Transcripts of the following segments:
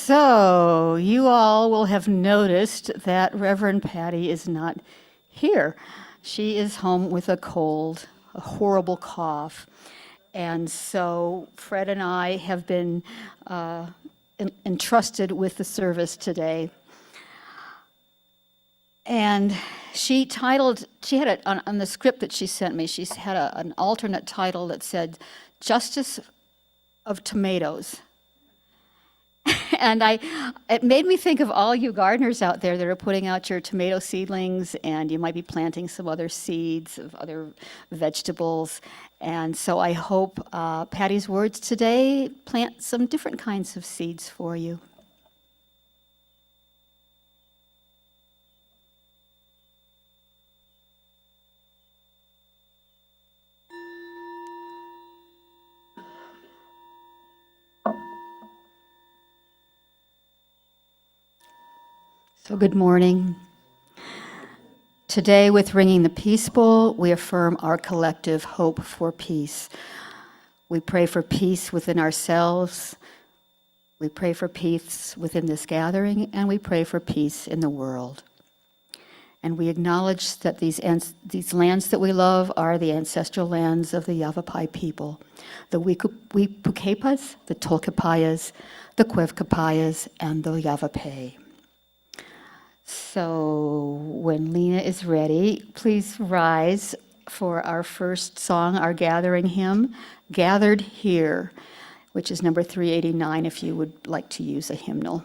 So, you all will have noticed that Reverend Patty is not here. She is home with a cold, a horrible cough. And so, Fred and I have been entrusted with the service today. And she had it on the script that she sent me, she had an alternate title that said, Justice of Tomatoes. And it made me think of all you gardeners out there that are putting out your tomato seedlings, and you might be planting some other seeds of other vegetables. And so I hope Patty's words today plant some different kinds of seeds for you. So good morning. Today, with ringing the Peace Bowl, we affirm our collective hope for peace. We pray for peace within ourselves. We pray for peace within this gathering, and we pray for peace in the world. And we acknowledge that these lands that we love are the ancestral lands of the Yavapai people, the Weepukepas, the Tolkapayas, the Quevkapayas, and the Yavapai. So when Lena is ready, please rise for our first song, our gathering hymn, Gathered Here, which is number 389 if you would like to use a hymnal.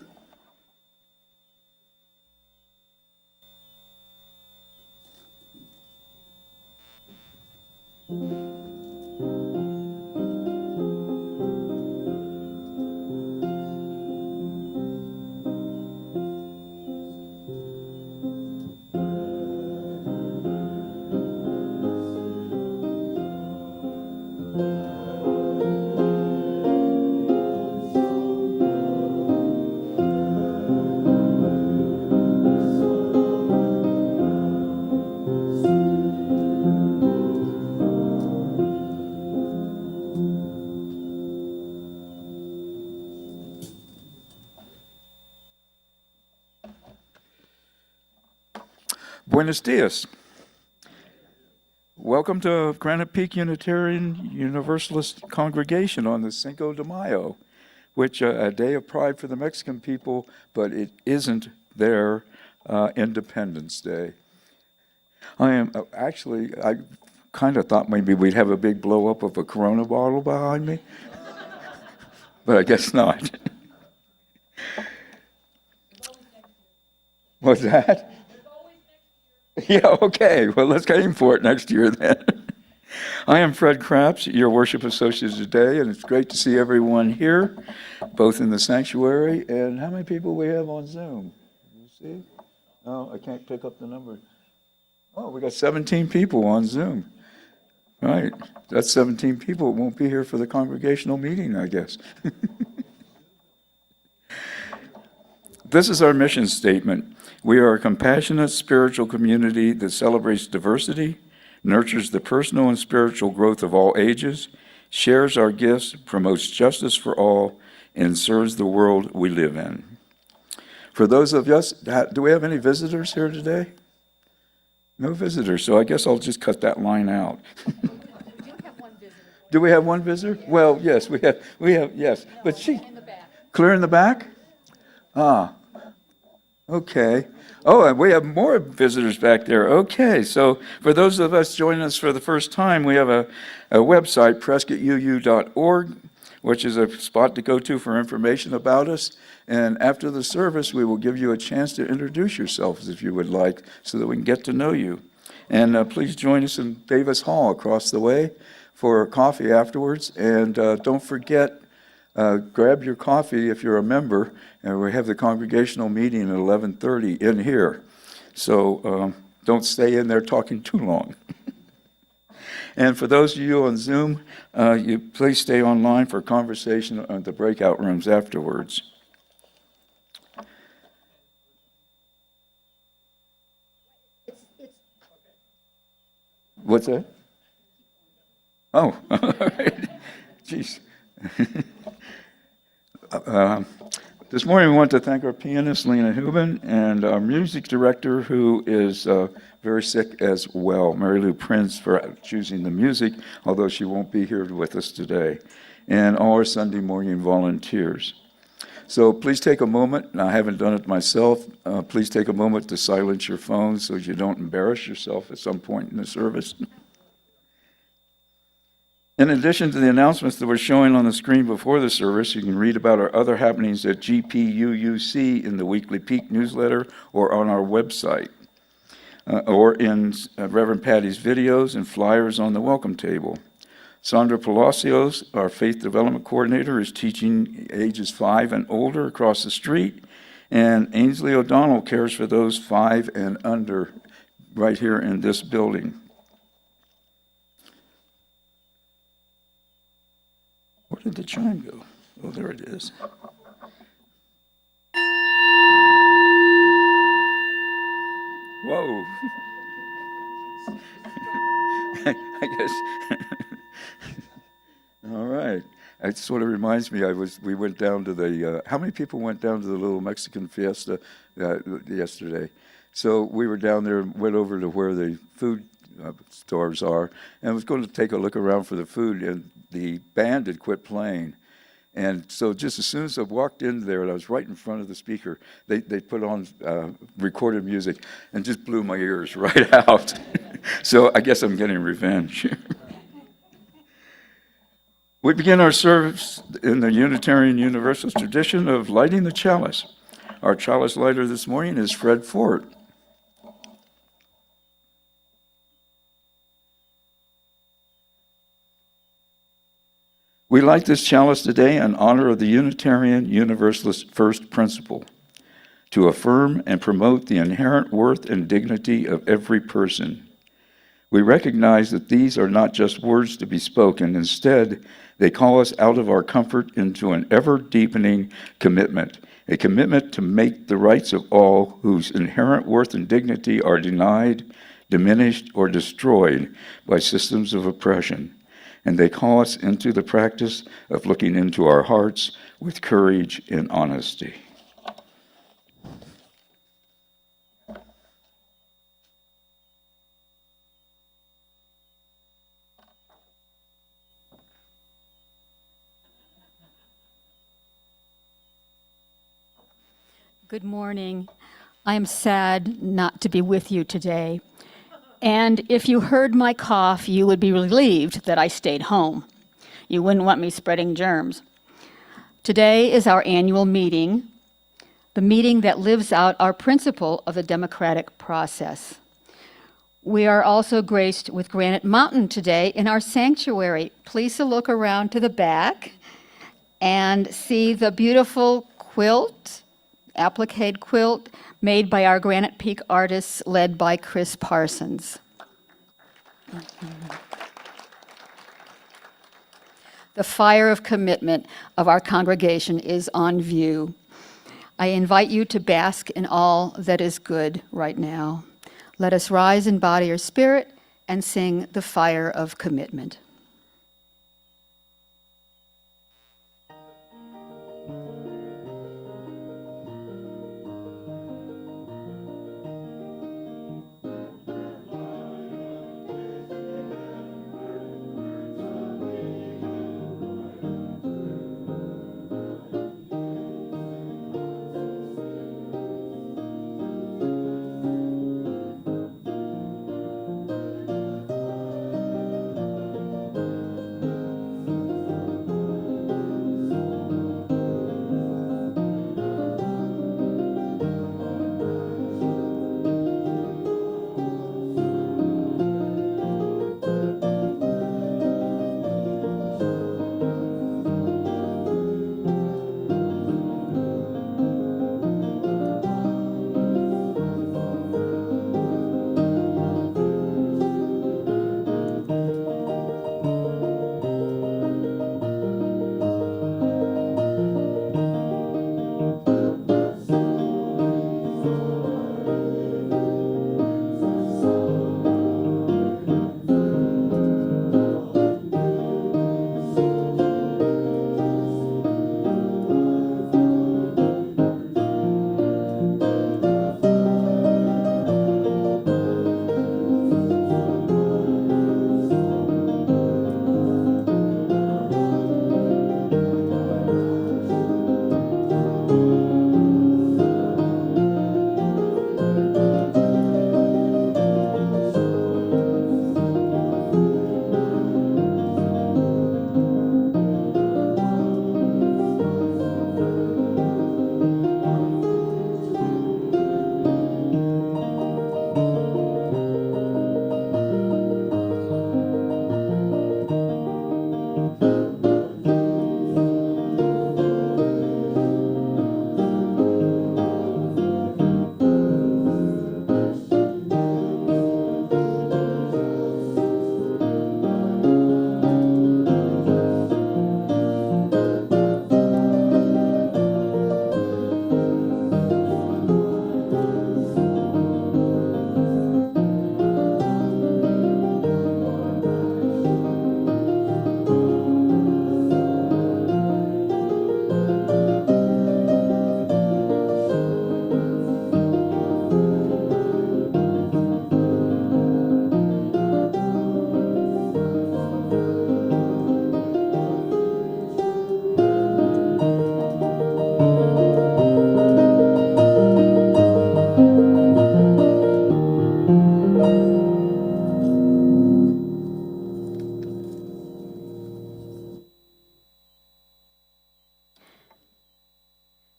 Buenos dias. Welcome to Granite Peak Unitarian Universalist Congregation on the Cinco de Mayo, which a day of pride for the Mexican people, but it isn't their Independence Day. I kind of thought maybe we'd have a big blow up of a Corona bottle behind me, but I guess not. What's that? Yeah, okay. Well, let's aim for it next year then. I am Fred Krapps, your worship associate today, and it's great to see everyone here, both in the sanctuary and how many people we have on Zoom. You see? Oh, I can't pick up the number. Oh, we got 17 people on Zoom. Right. That's 17 people who won't be here for the congregational meeting, I guess. This is our mission statement. We are a compassionate spiritual community that celebrates diversity, nurtures the personal and spiritual growth of all ages, shares our gifts, promotes justice for all, and serves the world we live in. For those of us, do we have any visitors here today? No visitors, so I guess I'll just cut that line out. Do we have one visitor? Well, yes, we have, yes. But she, clear in the back? Ah, okay. Oh, and we have more visitors back there. Okay, so for those of us joining us for the first time, we have a website, prescottuu.org, which is a spot to go to for information about us. And after the service, we will give you a chance to introduce yourselves if you would like, so that we can get to know you. And please join us in Davis Hall across the way for coffee afterwards. And don't forget, grab your coffee if you're a member, and we have the congregational meeting at 11:30 in here. So don't stay in there talking too long. And for those of you on Zoom, you please stay online for conversation at the breakout rooms afterwards. What's that? Oh, all right. Jeez. This morning, we want to thank our pianist, Lena Hubin, and our music director, who is very sick as well, Mary Lou Prince, for choosing the music, although she won't be here with us today, and all our Sunday morning volunteers. So please take a moment, and I haven't done it myself, please take a moment to silence your phone so you don't embarrass yourself at some point in the service. In addition to the announcements that we're showing on the screen before the service, you can read about our other happenings at GPUUC in the weekly Peak newsletter or on our website, or in Reverend Patty's videos and flyers on the welcome table. Sandra Palacios, our faith development coordinator, is teaching ages 5 and older across the street, and Ainsley O'Donnell cares for those 5 and under right here in this building. Where did the chime go? Oh, there it is. Whoa. I guess. All right. It sort of reminds me, we went down to the, how many people went down to the little Mexican fiesta yesterday? So we were down there, went over to where the food stores are, and was going to take a look around for the food, and the band had quit playing. And so just as soon as I walked in there, and I was right in front of the speaker, they put on recorded music and just blew my ears right out. So I guess I'm getting revenge. We begin our service in the Unitarian Universalist tradition of lighting the chalice. Our chalice lighter this morning is Fred Fort. We light this chalice today in honor of the Unitarian Universalist first principle, to affirm and promote the inherent worth and dignity of every person. We recognize that these are not just words to be spoken. Instead, they call us out of our comfort into an ever-deepening commitment, a commitment to make the rights of all whose inherent worth and dignity are denied, diminished, or destroyed by systems of oppression. And they call us into the practice of looking into our hearts with courage and honesty. Good morning. I am sad not to be with you today. And if you heard my cough, you would be relieved that I stayed home. You wouldn't want me spreading germs. Today is our annual meeting, the meeting that lives out our principle of the democratic process. We are also graced with Granite Mountain today in our sanctuary. Please look around to the back and see the beautiful quilt, applique quilt, made by our Granite Peak artists led by Chris Parsons. The fire of commitment of our congregation is on view. I invite you to bask in all that is good right now. Let us rise in body or spirit and sing the fire of commitment.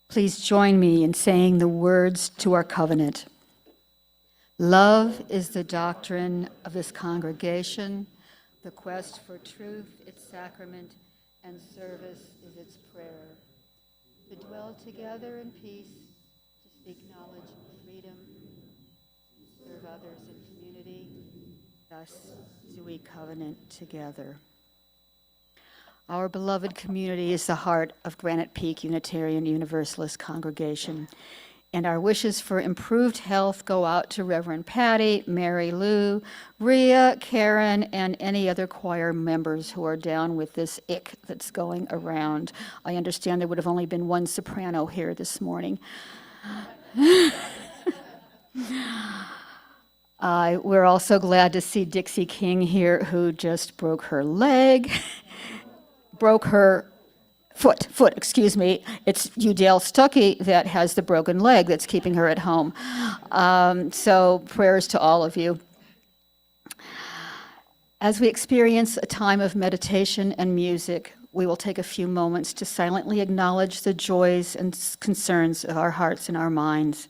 Please join me in saying the words to our covenant. Love is the doctrine of this congregation. The quest for truth, its sacrament, and service is its prayer. To dwell together in peace, to speak knowledge and freedom, to serve others in community. Thus do we covenant together. Our beloved community is the heart of Granite Peak Unitarian Universalist Congregation, and our wishes for improved health go out to Reverend Patty, Mary Lou, Rhea, Karen, and any other choir members who are down with this ick that's going around. I understand there would have only been one soprano here this morning. We're also glad to see Dixie King here, who just broke her leg, broke her foot, excuse me. It's Udale Stuckey that has the broken leg that's keeping her at home. So prayers to all of you. As we experience a time of meditation and music, we will take a few moments to silently acknowledge the joys and concerns of our hearts and our minds.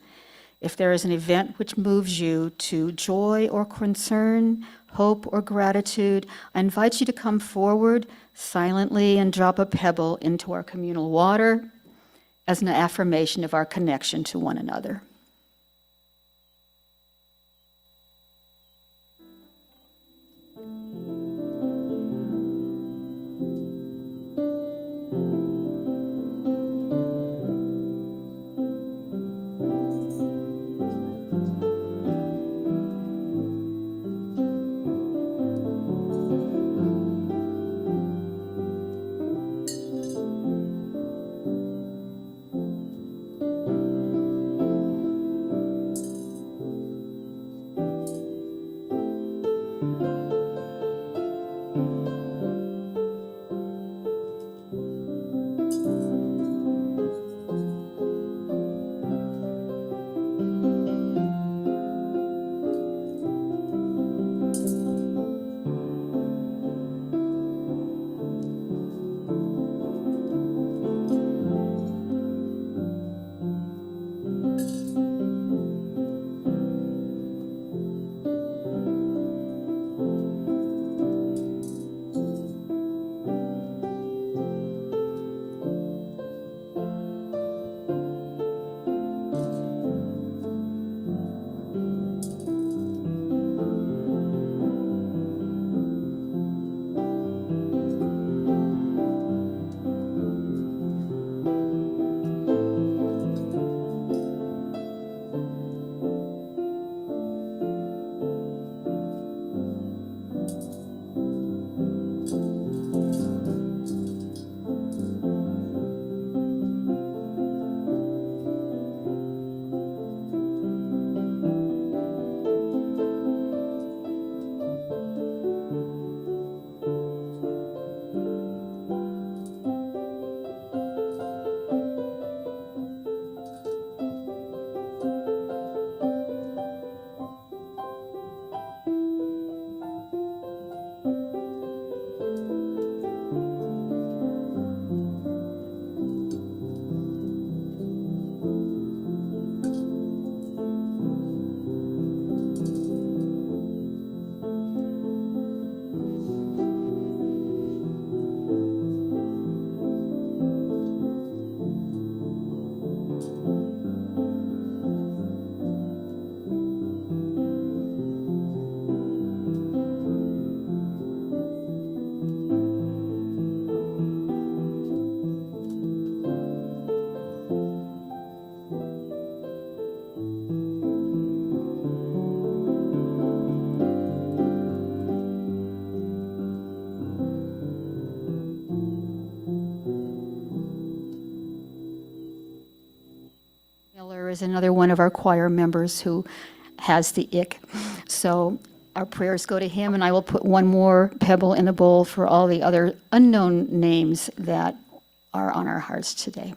If there is an event which moves you to joy or concern, hope or gratitude, I invite you to come forward silently and drop a pebble into our communal water as an affirmation of our connection to one another. Is another one of our choir members who has the ick. So our prayers go to him, and I will put one more pebble in the bowl for all the other unknown names that are on our hearts today.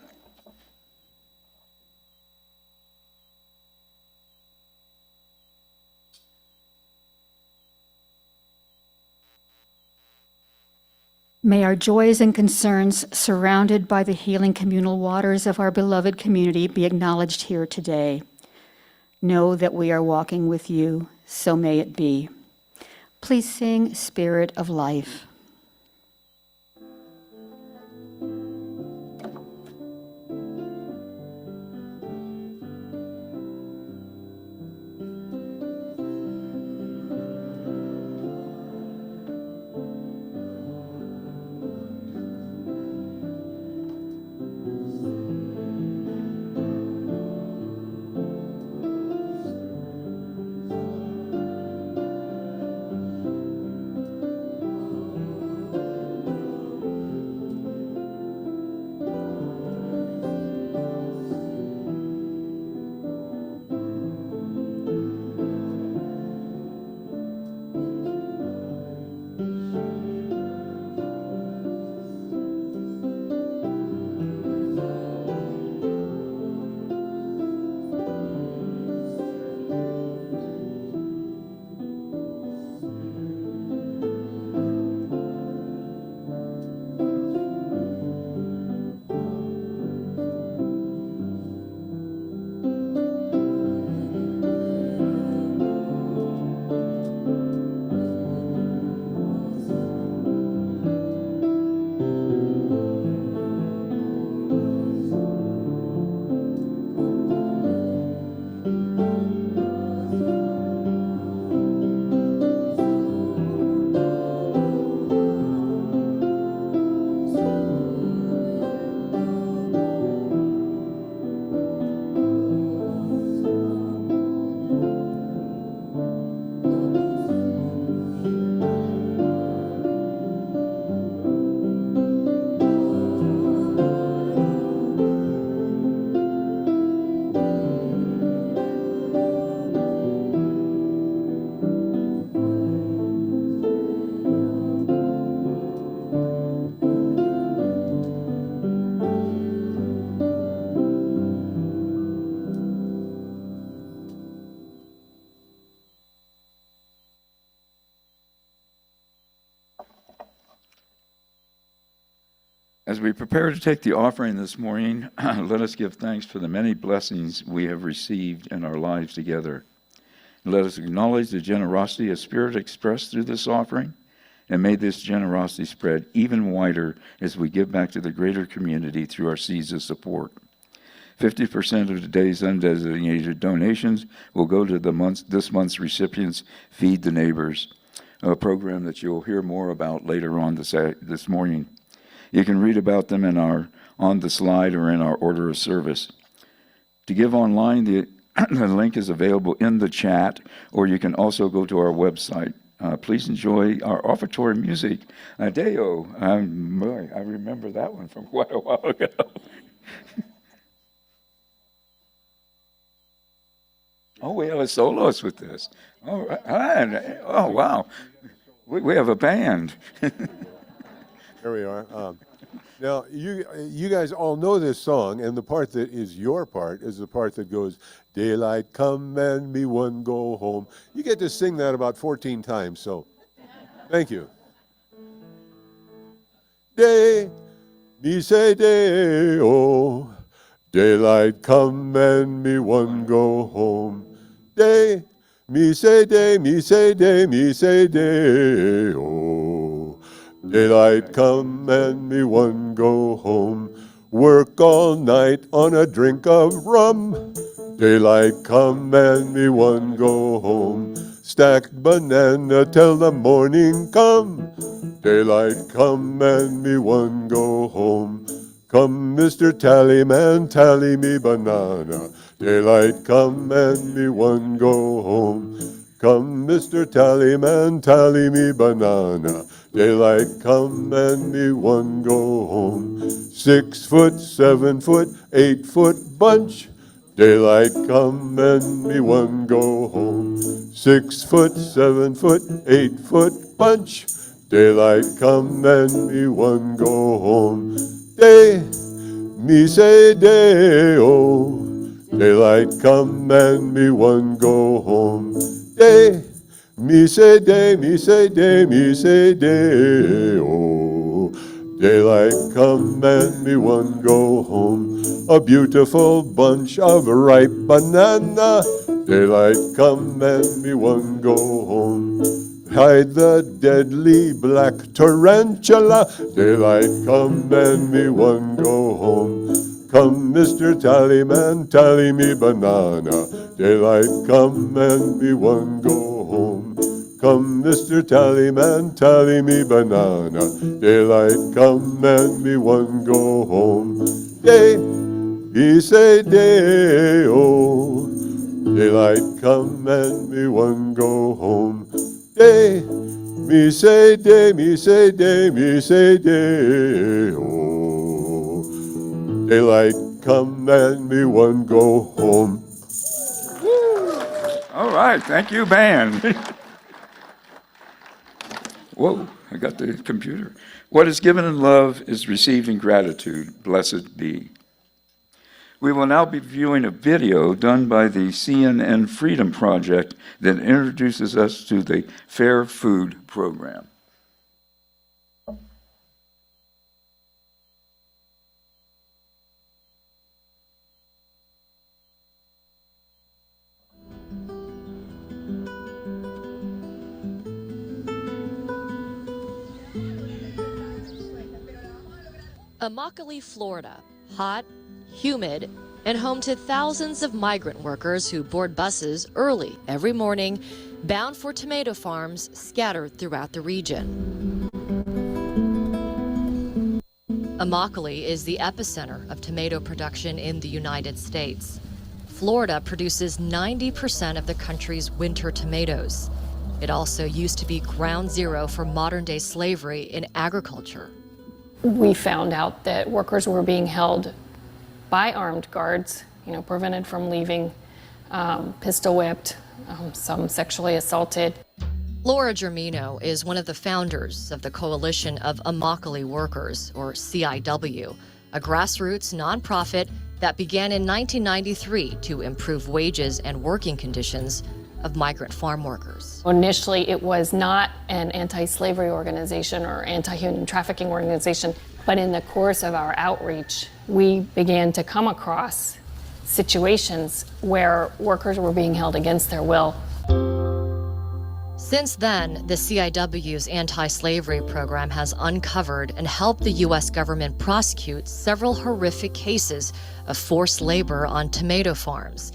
May our joys and concerns surrounded by the healing communal waters of our beloved community be acknowledged here today. Know that we are walking with you, so may it be. Please sing Spirit of Life. As we prepare to take the offering this morning, let us give thanks for the many blessings we have received in our lives together. Let us acknowledge the generosity of Spirit expressed through this offering, and may this generosity spread even wider as we give back to the greater community through our seeds of support. 50% of today's undesignated donations will go to this month's recipients' Feed the Neighbors, a program that you'll hear more about later on this morning. You can read about them on the slide or in our order of service. To give online, the link is available in the chat, or you can also go to our website. Please enjoy our offertory music. Deo, I remember that one from quite a while ago. Oh, we have a soloist with this. All right. Oh, wow. We have a band. There we are. Now, you guys all know this song, and the part that is your part is the part that goes, daylight come and me one go home. You get to sing that about 14 times, so thank you. Day, me say day, oh, daylight come and me one go home. Day, me say day, me say day, me say day, oh. Daylight come and me one go home. Work all night on a drink of rum. Daylight come and me one go home. Stack banana till the morning come. Daylight come and me one go home. Come, Mr. Tallyman, tally me banana. Daylight come and me one go home. Come, Mr. Tallyman, tally me banana. Daylight come and me one go home. 6 foot, 7 foot, 8 foot bunch. Daylight come and me one go home. 6 foot, 7 foot, 8 foot bunch. Daylight come and me one go home. Day, me say day, oh. Daylight come and me one go home. Day, me say day, me say day, me say day, oh. Daylight come and me one go home. A beautiful bunch of ripe banana. Daylight come and me one go home. Hide the deadly black tarantula. Daylight come and me one go home. Come, Mr. Tallyman, tally me banana. Daylight come and me one go home. Come, Mr. Tallyman, tally me banana. Daylight come and me one go home. Day, he say day, oh. Daylight come and me one go home. Day, me say day, me say day, me say day, oh. Daylight come and me one go home. All right, thank you, band. Whoa, I got the computer. What is given in love is received in gratitude. Blessed be. We will now be viewing a video done by the CNN Freedom Project that introduces us to the Fair Food Program. Immokalee, Florida, hot, humid, and home to thousands of migrant workers who board buses early every morning, bound for tomato farms scattered throughout the region. Immokalee is the epicenter of tomato production in the United States. Florida produces 90% of the country's winter tomatoes. It also used to be ground zero for modern-day slavery in agriculture. We found out that workers were being held by armed guards, prevented from leaving, pistol whipped, some sexually assaulted. Laura Germino is one of the founders of the Coalition of Immokalee Workers, or CIW, a grassroots nonprofit that began in 1993 to improve wages and working conditions of migrant farm workers. Initially, it was not an anti-slavery organization or anti-human trafficking organization, but in the course of our outreach, we began to come across situations where workers were being held against their will. Since then, the CIW's anti-slavery program has uncovered and helped the U.S. government prosecute several horrific cases of forced labor on tomato farms.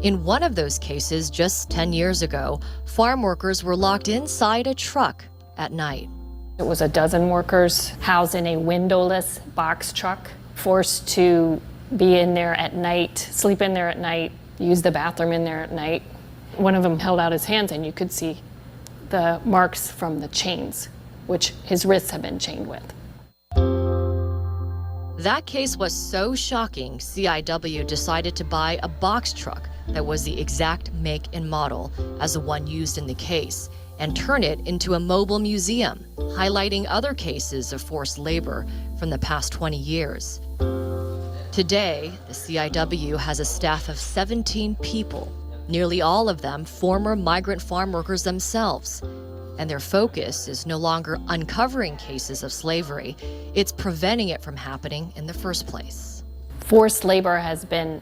In one of those cases, just 10 years ago, farm workers were locked inside a truck at night. It was a dozen workers housed in a windowless box truck, forced to be in there at night, sleep in there at night, use the bathroom in there at night. One of them held out his hands and you could see the marks from the chains, which his wrists have been chained with. That case was so shocking, CIW decided to buy a box truck that was the exact make and model as the one used in the case, and turn it into a mobile museum, highlighting other cases of forced labor from the past 20 years. Today, the CIW has a staff of 17 people, nearly all of them former migrant farm workers themselves. And their focus is no longer uncovering cases of slavery, it's preventing it from happening in the first place. Forced labor has been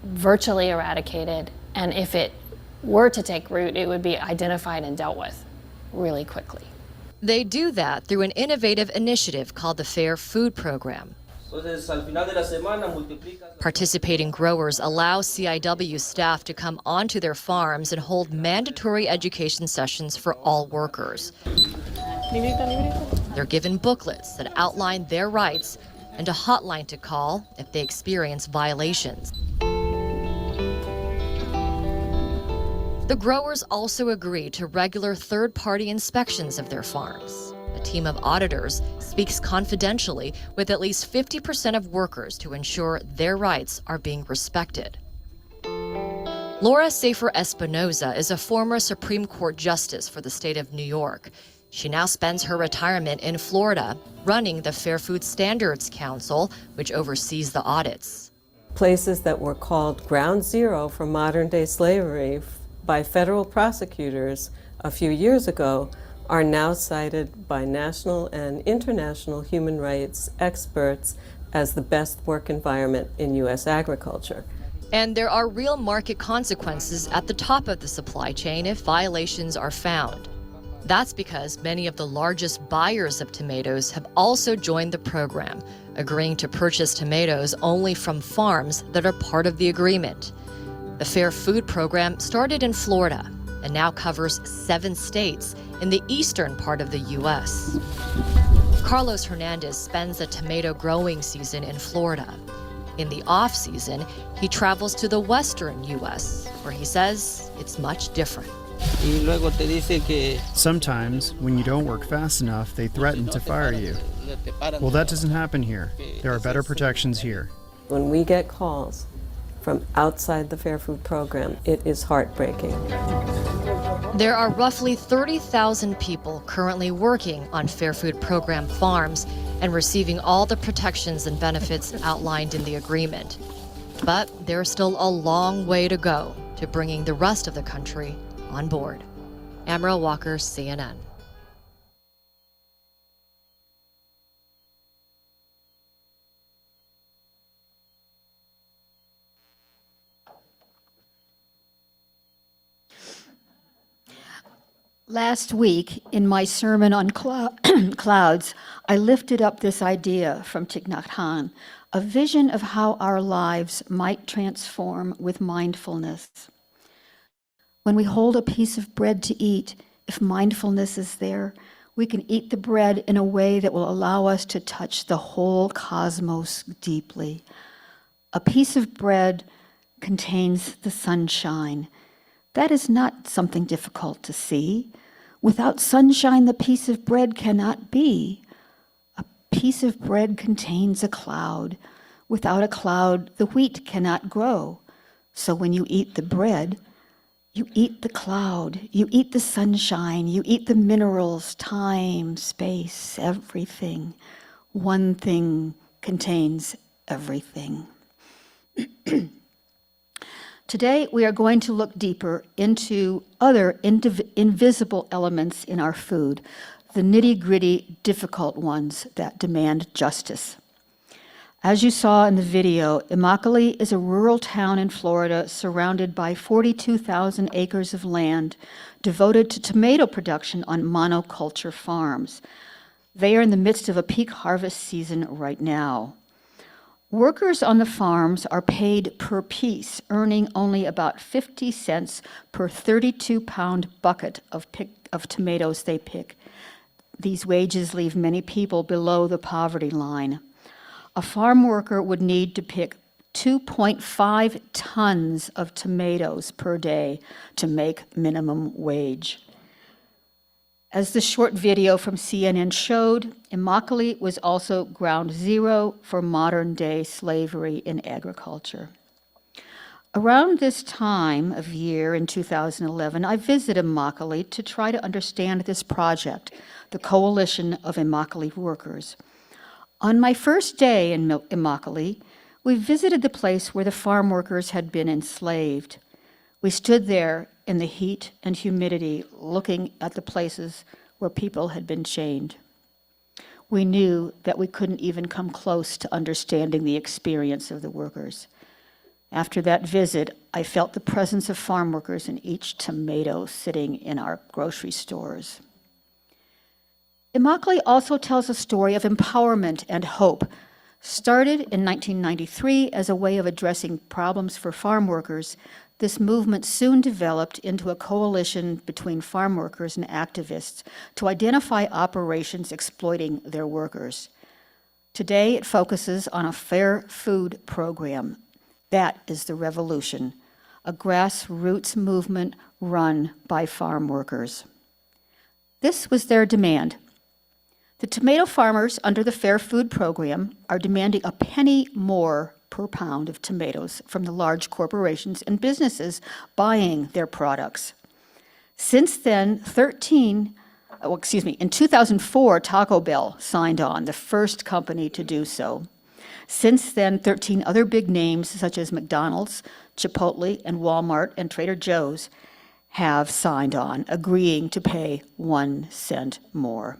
virtually eradicated, and if it were to take root, it would be identified and dealt with really quickly. They do that through an innovative initiative called the Fair Food Program. Participating growers allow CIW staff to come onto their farms and hold mandatory education sessions for all workers. They're given booklets that outline their rights and a hotline to call if they experience violations. The growers also agree to regular third-party inspections of their farms. A team of auditors speaks confidentially with at least 50% of workers to ensure their rights are being respected. Laura Safer Espinoza is a former Supreme Court justice for the state of New York. She now spends her retirement in Florida, running the Fair Food Standards Council, which oversees the audits. Places that were called ground zero for modern-day slavery by federal prosecutors a few years ago are now cited by national and international human rights experts as the best work environment in U.S. agriculture. And there are real market consequences at the top of the supply chain if violations are found. That's because many of the largest buyers of tomatoes have also joined the program, agreeing to purchase tomatoes only from farms that are part of the agreement. The Fair Food Program started in Florida and now covers 7 states in the eastern part of the U.S. Carlos Hernandez spends the tomato growing season in Florida. In the off-season, he travels to the western U.S., where he says it's much different. Sometimes, when you don't work fast enough, they threaten to fire you. Well, that doesn't happen here. There are better protections here. When we get calls from outside the Fair Food Program, it is heartbreaking. There are roughly 30,000 people currently working on Fair Food Program farms and receiving all the protections and benefits outlined in the agreement. But there's still a long way to go to bringing the rest of the country on board. Amaryl Walker, CNN. Last week, in my sermon on clouds, I lifted up this idea from Thich Nhat Hanh, a vision of how our lives might transform with mindfulness. When we hold a piece of bread to eat, if mindfulness is there, we can eat the bread in a way that will allow us to touch the whole cosmos deeply. A piece of bread contains the sunshine. That is not something difficult to see. Without sunshine, the piece of bread cannot be. A piece of bread contains a cloud. Without a cloud, the wheat cannot grow. So when you eat the bread, you eat the cloud, you eat the sunshine, you eat the minerals, time, space, everything. One thing contains everything. Today, we are going to look deeper into other invisible elements in our food, the nitty-gritty, difficult ones that demand justice. As you saw in the video, Immokalee is a rural town in Florida surrounded by 42,000 acres of land devoted to tomato production on monoculture farms. They are in the midst of a peak harvest season right now. Workers on the farms are paid per piece, earning only about 50 cents per 32-pound bucket of tomatoes they pick. These wages leave many people below the poverty line. A farm worker would need to pick 2.5 tons of tomatoes per day to make minimum wage. As the short video from CNN showed, Immokalee was also ground zero for modern-day slavery in agriculture. Around this time of year in 2011, I visited Immokalee to try to understand this project, the Coalition of Immokalee Workers. On my first day in Immokalee, we visited the place where the farm workers had been enslaved. We stood there in the heat and humidity, looking at the places where people had been chained. We knew that we couldn't even come close to understanding the experience of the workers. After that visit, I felt the presence of farm workers in each tomato sitting in our grocery stores. Immokalee also tells a story of empowerment and hope. Started in 1993 as a way of addressing problems for farm workers, this movement soon developed into a coalition between farm workers and activists to identify operations exploiting their workers. Today, it focuses on a fair food program. That is the revolution, a grassroots movement run by farm workers. This was their demand. The tomato farmers under the Fair Food Program are demanding a penny more per pound of tomatoes from the large corporations and businesses buying their products. Since then, in 2004, Taco Bell signed on, the first company to do so. Since then, 13 other big names such as McDonald's, Chipotle, and Walmart, and Trader Joe's have signed on, agreeing to pay 1 cent more.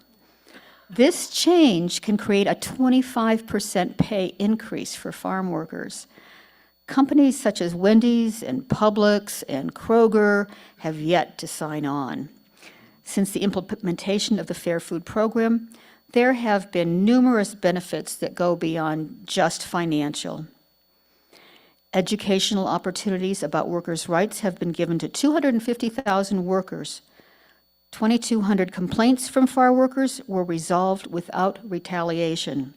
This change can create a 25% pay increase for farm workers. Companies such as Wendy's and Publix and Kroger have yet to sign on. Since the implementation of the Fair Food Program, there have been numerous benefits that go beyond just financial. Educational opportunities about workers' rights have been given to 250,000 workers. 2,200 complaints from farm workers were resolved without retaliation.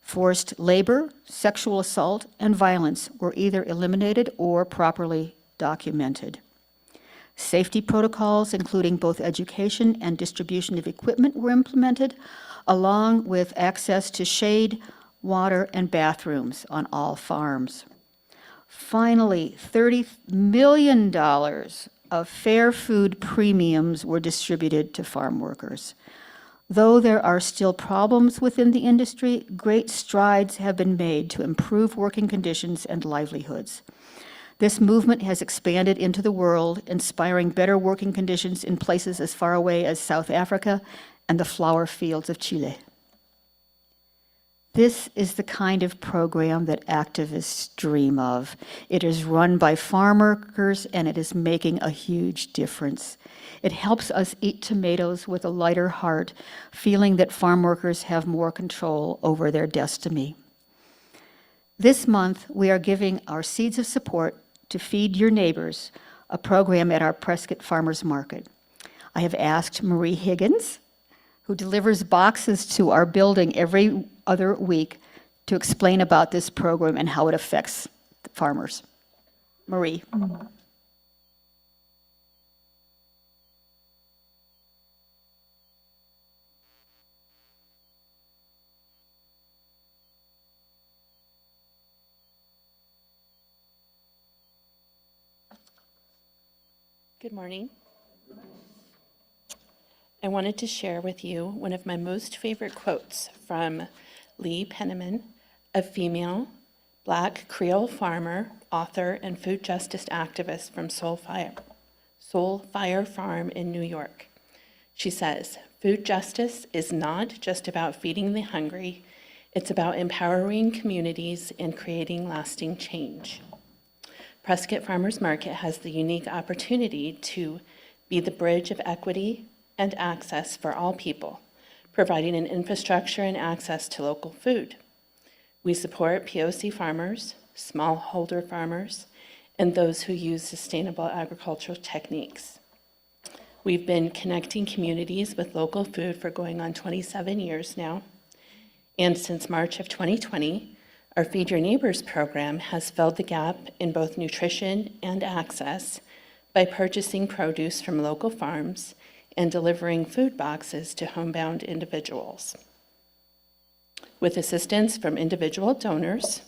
Forced labor, sexual assault, and violence were either eliminated or properly documented. Safety protocols, including both education and distribution of equipment, were implemented, along with access to shade, water, and bathrooms on all farms. Finally, $30 million of fair food premiums were distributed to farm workers. Though there are still problems within the industry, great strides have been made to improve working conditions and livelihoods. This movement has expanded into the world, inspiring better working conditions in places as far away as South Africa and the flower fields of Chile. This is the kind of program that activists dream of. It is run by farm workers, and it is making a huge difference. It helps us eat tomatoes with a lighter heart, feeling that farm workers have more control over their destiny. This month, we are giving our seeds of support to Feed Your Neighbors, a program at our Prescott Farmers Market. I have asked Marie Higgins, who delivers boxes to our building every other week, to explain about this program and how it affects the farmers. Marie. Good morning. I wanted to share with you one of my most favorite quotes from Lee Penniman, a female Black Creole farmer, author, and food justice activist from Soul Fire Farm in New York. She says, "Food justice is not just about feeding the hungry, it's about empowering communities and creating lasting change." Prescott Farmers Market has the unique opportunity to be the bridge of equity and access for all people, providing an infrastructure and access to local food. We support POC farmers, smallholder farmers, and those who use sustainable agricultural techniques. We've been connecting communities with local food for going on 27 years now, and since March of 2020, our Feed Your Neighbors program has filled the gap in both nutrition and access by purchasing produce from local farms and delivering food boxes to homebound individuals. With assistance from individual donors,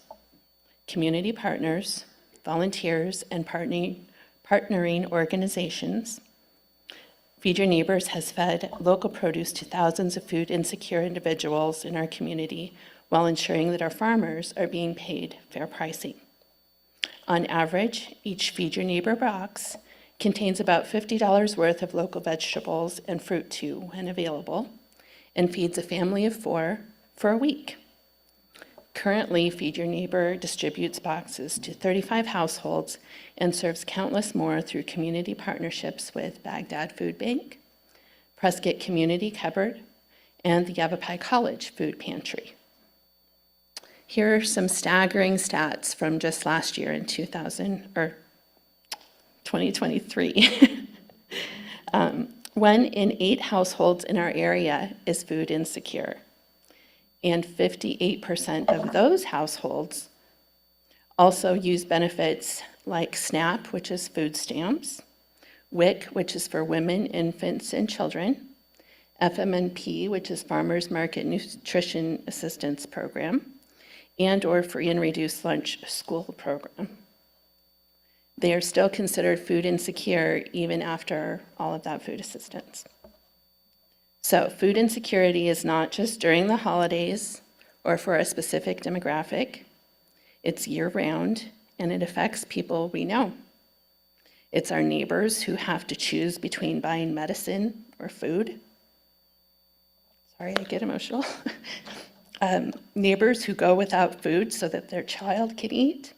community partners, volunteers, and partnering organizations, Feed Your Neighbors has fed local produce to thousands of food insecure individuals in our community while ensuring that our farmers are being paid fair pricing. On average, each Feed Your Neighbor box contains about $50 worth of local vegetables and fruit too, when available, and feeds a family of 4 for a week. Currently, Feed Your Neighbor distributes boxes to 35 households and serves countless more through community partnerships with Baghdad Food Bank, Prescott Community Cupboard, and the Yavapai College Food Pantry. Here are some staggering stats from just last year in 2023. 1 in 8 households in our area is food insecure, and 58% of those households also use benefits like SNAP, which is food stamps, WIC, which is for women, infants, and children, FMNP, which is Farmers Market Nutrition Assistance Program, and/or free and reduced lunch school program. They are still considered food insecure even after all of that food assistance. So food insecurity is not just during the holidays or for a specific demographic. It's year-round, and it affects people we know. It's our neighbors who have to choose between buying medicine or food. Sorry, I get emotional. Neighbors who go without food so that their child can eat.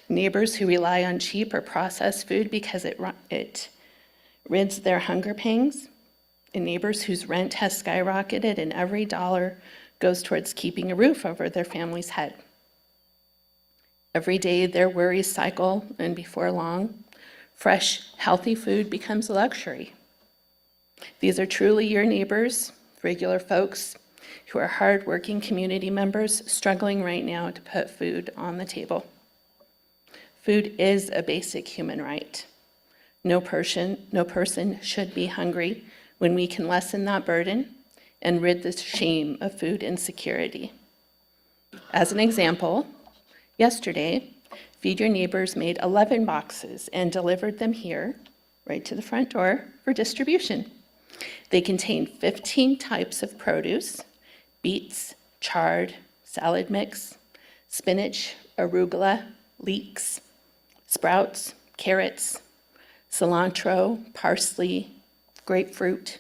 Neighbors who rely on cheap or processed food because it rids their hunger pangs. And neighbors whose rent has skyrocketed and every dollar goes towards keeping a roof over their family's head. Every day their worries cycle, and before long, fresh, healthy food becomes a luxury. These are truly your neighbors, regular folks who are hardworking community members struggling right now to put food on the table. Food is a basic human right. No person should be hungry when we can lessen that burden and rid the shame of food insecurity. As an example, yesterday, Feed Your Neighbors made 11 boxes and delivered them here, right to the front door, for distribution. They contain 15 types of produce: beets, chard, salad mix, spinach, arugula, leeks, sprouts, carrots, cilantro, parsley, grapefruit,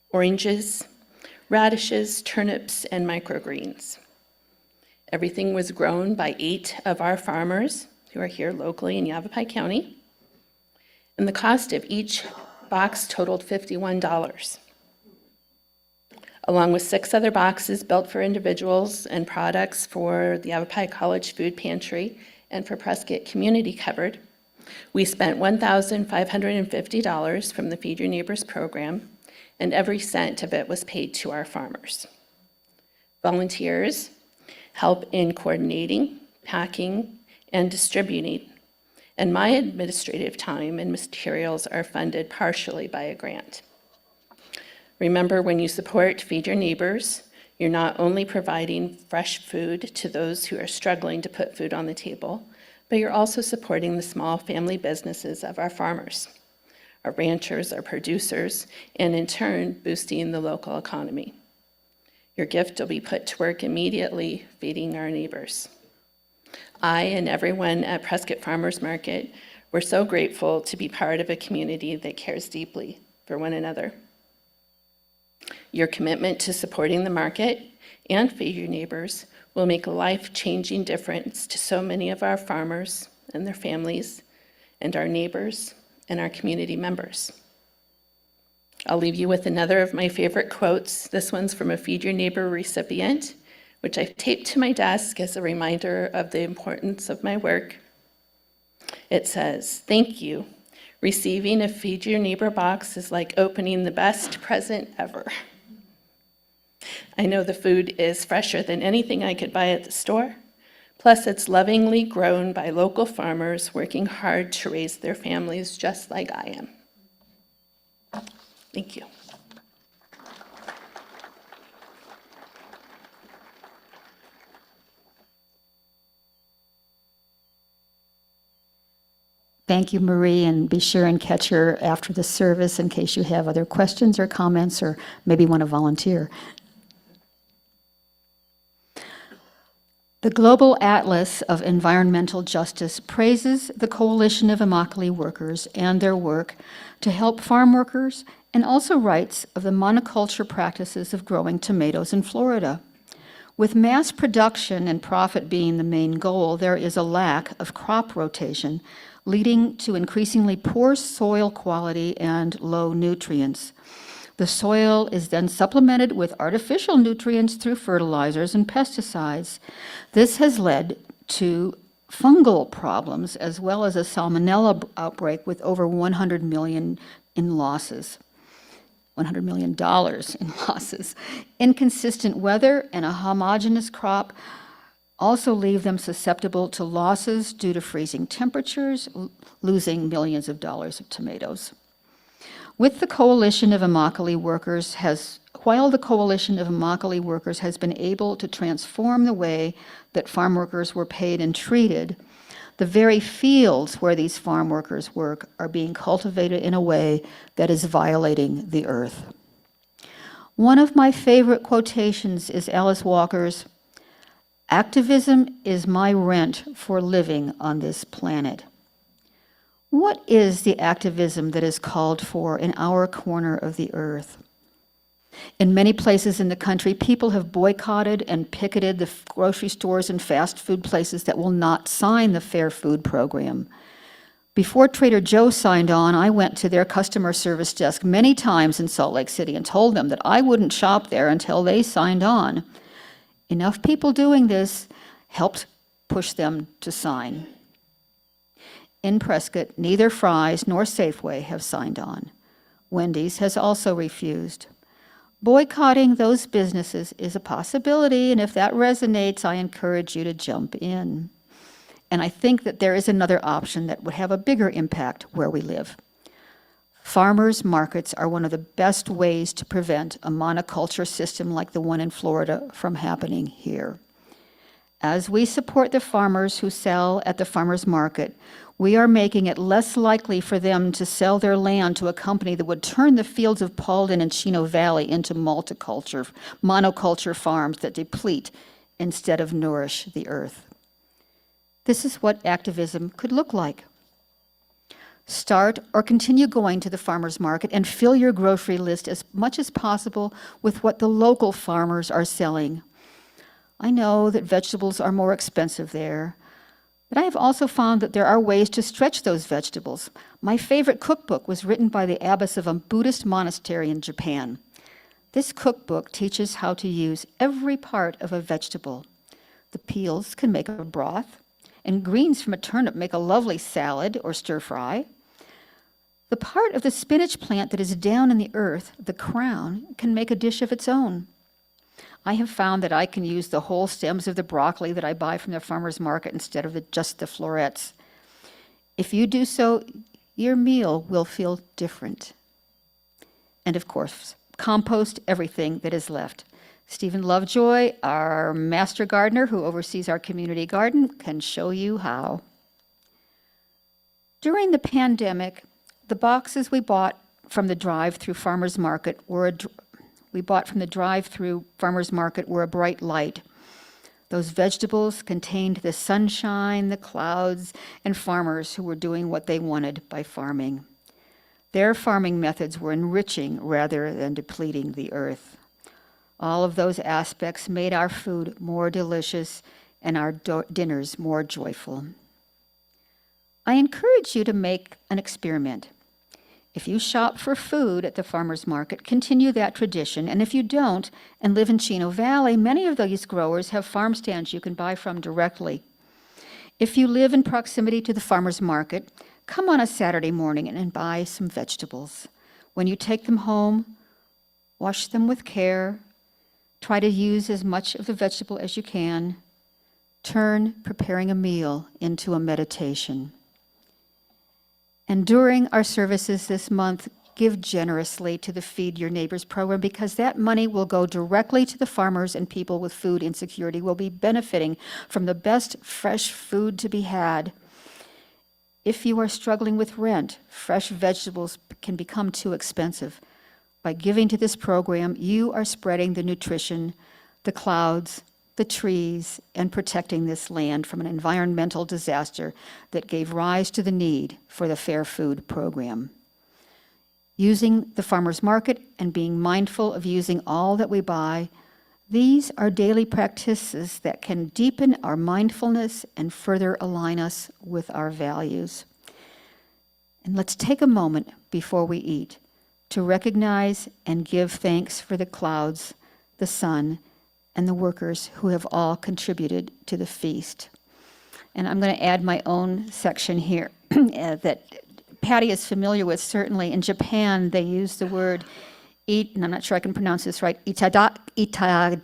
oranges, radishes, turnips, and microgreens. Everything was grown by 8 of our farmers who are here locally in Yavapai County, and the cost of each box totaled $51, along with 6 other boxes built for individuals and products for the Yavapai College Food Pantry and for Prescott Community Cupboard. We spent $1,550 from the Feed Your Neighbors program, and every cent of it was paid to our farmers. Volunteers help in coordinating, packing, and distributing, and my administrative time and materials are funded partially by a grant. Remember, when you support Feed Your Neighbors, you're not only providing fresh food to those who are struggling to put food on the table, but you're also supporting the small family businesses of our farmers, our ranchers, our producers, and in turn, boosting the local economy. Your gift will be put to work immediately feeding our neighbors. I and everyone at Prescott Farmers Market were so grateful to be part of a community that cares deeply for one another. Your commitment to supporting the market and Feed Your Neighbors will make a life-changing difference to so many of our farmers and their families, and our neighbors and our community members. I'll leave you with another of my favorite quotes. This one's from a Feed Your Neighbor recipient, which I've taped to my desk as a reminder of the importance of my work. It says, "Thank you. Receiving a Feed Your Neighbor box is like opening the best present ever. I know the food is fresher than anything I could buy at the store. Plus, it's lovingly grown by local farmers working hard to raise their families just like I am." Thank you. Thank you, Marie, and be sure and catch her after the service in case you have other questions or comments or maybe want to volunteer. The Global Atlas of Environmental Justice praises the Coalition of Immokalee Workers and their work to help farm workers, and also writes of the monoculture practices of growing tomatoes in Florida. With mass production and profit being the main goal, there is a lack of crop rotation, leading to increasingly poor soil quality and low nutrients. The soil is then supplemented with artificial nutrients through fertilizers and pesticides. This has led to fungal problems as well as a salmonella outbreak with over $100 million in losses. $100 million in losses. Inconsistent weather and a homogeneous crop also leave them susceptible to losses due to freezing temperatures, losing millions of dollars of tomatoes. While the Coalition of Immokalee Workers has been able to transform the way that farm workers were paid and treated, the very fields where these farm workers work are being cultivated in a way that is violating the earth. One of my favorite quotations is Alice Walker's, "Activism is my rent for living on this planet." What is the activism that is called for in our corner of the earth? In many places in the country, people have boycotted and picketed the grocery stores and fast food places that will not sign the Fair Food Program. Before Trader Joe signed on, I went to their customer service desk many times in Salt Lake City and told them that I wouldn't shop there until they signed on. Enough people doing this helped push them to sign. In Prescott, neither Fry's nor Safeway have signed on. Wendy's has also refused. Boycotting those businesses is a possibility, and if that resonates, I encourage you to jump in. And I think that there is another option that would have a bigger impact where we live. Farmers markets are one of the best ways to prevent a monoculture system like the one in Florida from happening here. As we support the farmers who sell at the farmers market, we are making it less likely for them to sell their land to a company that would turn the fields of Paulden and Chino Valley into monoculture farms that deplete instead of nourish the earth. This is what activism could look like. Start or continue going to the farmers market and fill your grocery list as much as possible with what the local farmers are selling. I know that vegetables are more expensive there, but I have also found that there are ways to stretch those vegetables. My favorite cookbook was written by the abbess of a Buddhist monastery in Japan. This cookbook teaches how to use every part of a vegetable. The peels can make a broth, and greens from a turnip make a lovely salad or stir fry. The part of the spinach plant that is down in the earth, the crown, can make a dish of its own. I have found that I can use the whole stems of the broccoli that I buy from the farmer's market instead of just the florets. If you do so, your meal will feel different. And of course, compost everything that is left. Stephen Lovejoy, our master gardener who oversees our community garden, can show you how. During the pandemic, the boxes we bought from the drive-through farmer's market were a bright light. Those vegetables contained the sunshine, the clouds, and farmers who were doing what they wanted by farming. Their farming methods were enriching rather than depleting the earth. All of those aspects made our food more delicious and our dinners more joyful. I encourage you to make an experiment. If you shop for food at the farmer's market, continue that tradition. And if you don't and live in Chino Valley, many of these growers have farm stands you can buy from directly. If you live in proximity to the farmer's market, come on a Saturday morning and buy some vegetables. When you take them home, wash them with care. Try to use as much of the vegetable as you can. Turn preparing a meal into a meditation. And during our services this month, give generously to the Feed Your Neighbors program because that money will go directly to the farmers and people with food insecurity will be benefiting from the best fresh food to be had. If you are struggling with rent, fresh vegetables can become too expensive. By giving to this program, you are spreading the nutrition, the clouds, the trees, and protecting this land from an environmental disaster that gave rise to the need for the Fair Food Program. Using the farmer's market and being mindful of using all that we buy, these are daily practices that can deepen our mindfulness and further align us with our values. And let's take a moment before we eat to recognize and give thanks for the clouds, the sun, and the workers who have all contributed to the feast. And I'm going to add my own section here that Patty is familiar with. Certainly in Japan, they use the word eat, and I'm not sure I can pronounce this right, itadakimasu,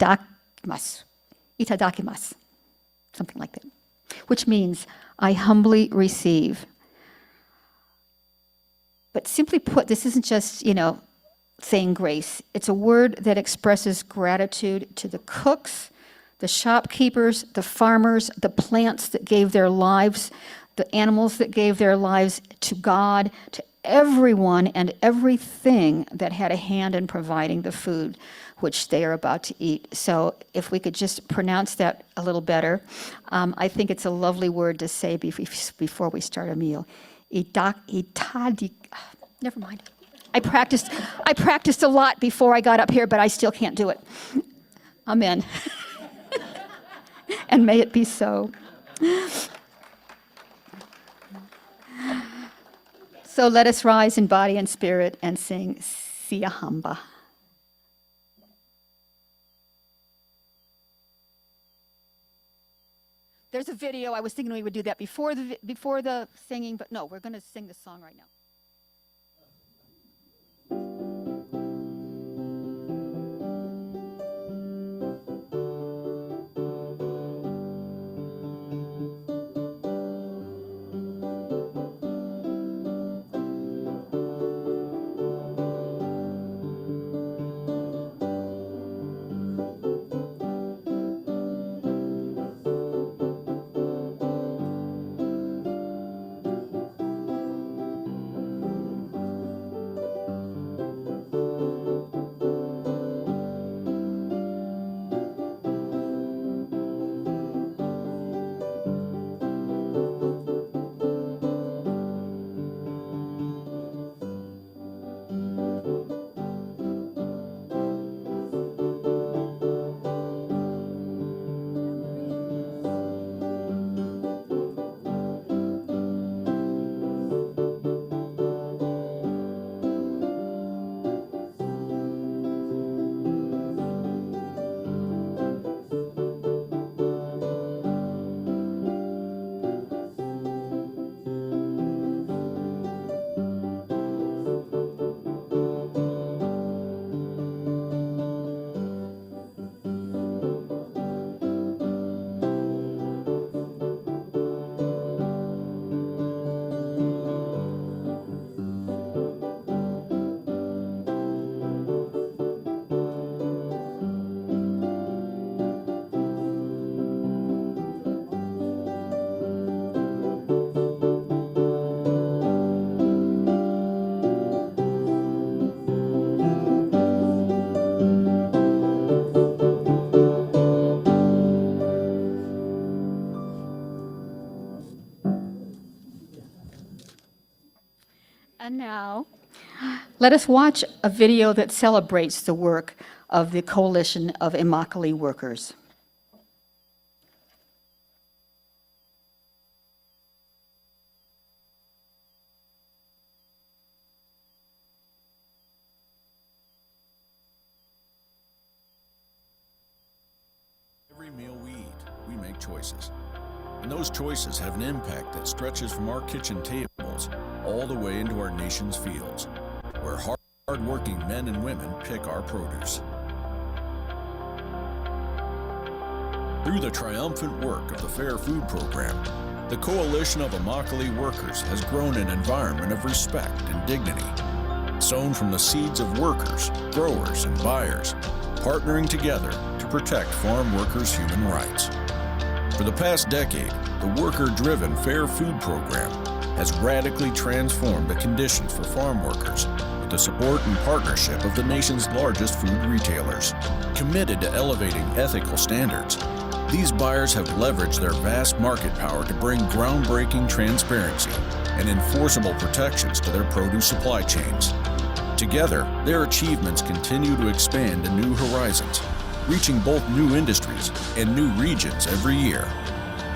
something like that, which means I humbly receive. But simply put, this isn't just, saying grace. It's a word that expresses gratitude to the cooks, the shopkeepers, the farmers, the plants that gave their lives, the animals that gave their lives to God, to everyone and everything that had a hand in providing the food which they are about to eat. So if we could just pronounce that a little better, I think it's a lovely word to say before we start a meal. Never mind. I practiced a lot before I got up here, but I still can't do it. Amen. And may it be so. So let us rise in body and spirit and sing Siyahamba. There's a video. I was thinking we would do that before the singing, but no, we're going to sing this song right now. And now, let us watch a video that celebrates the work of the Coalition of Immokalee Workers. Every meal we eat, we make choices. And those choices have an impact that stretches from our kitchen tables all the way into our nation's fields, where hard-working men and women pick our produce. Through the triumphant work of the Fair Food Program, the Coalition of Immokalee Workers has grown an environment of respect and dignity, sown from the seeds of workers, growers, and buyers, partnering together to protect farm workers' human rights. For the past decade, the worker-driven Fair Food Program has radically transformed the conditions for farm workers with the support and partnership of the nation's largest food retailers. Committed to elevating ethical standards, these buyers have leveraged their vast market power to bring groundbreaking transparency and enforceable protections to their produce supply chains. Together, their achievements continue to expand to new horizons, reaching both new industries and new regions every year.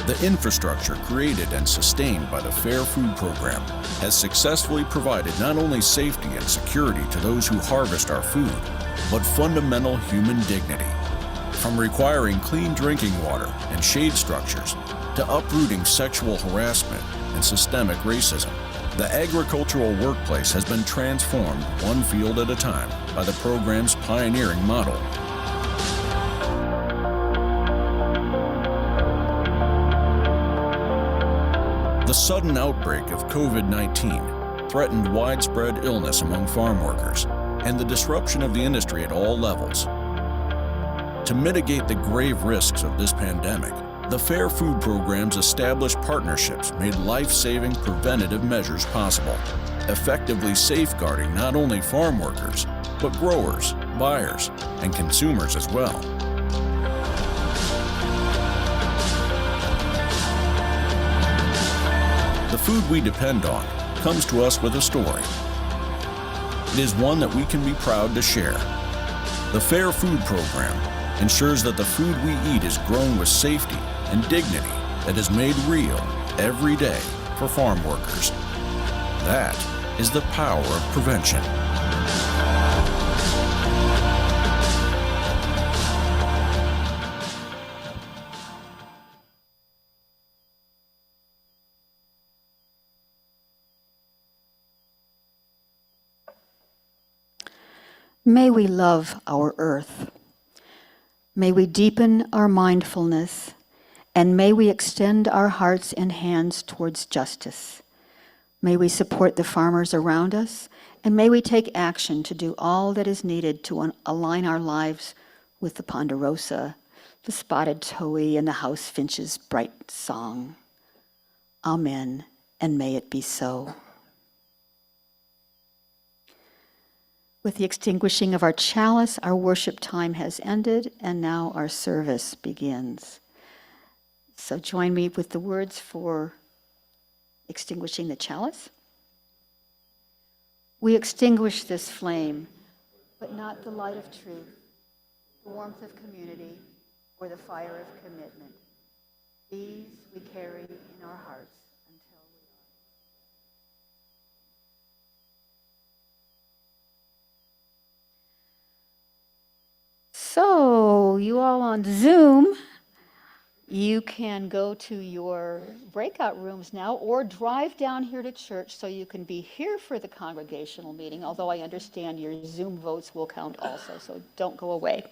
The infrastructure created and sustained by the Fair Food Program has successfully provided not only safety and security to those who harvest our food, but fundamental human dignity. From requiring clean drinking water and shade structures to uprooting sexual harassment and systemic racism, the agricultural workplace has been transformed one field at a time by the program's pioneering model. The sudden outbreak of COVID-19 threatened widespread illness among farm workers and the disruption of the industry at all levels. To mitigate the grave risks of this pandemic, the Fair Food Program's established partnerships made life-saving preventative measures possible, effectively safeguarding not only farm workers, but growers, buyers, and consumers as well. The food we depend on, comes to us with a story. It is one that we can be proud to share. The Fair Food Program ensures that the food we eat is grown with safety and dignity that is made real every day for farm workers. That is the power of prevention. May we love our earth. May we deepen our mindfulness, and may we extend our hearts and hands towards justice. May we support the farmers around us, and may we take action to do all that is needed to align our lives with the ponderosa, the spotted towhee, and the house finch's bright song. Amen, and may it be so. With the extinguishing of our chalice, our worship time has ended, and now our service begins. So join me with the words for extinguishing the chalice. We extinguish this flame, but not the light of truth, the warmth of community, or the fire of commitment. These we carry in our hearts until we are. So, you all on Zoom, you can go to your breakout rooms now or drive down here to church so you can be here for the congregational meeting, although I understand your Zoom votes will count also, so don't go away.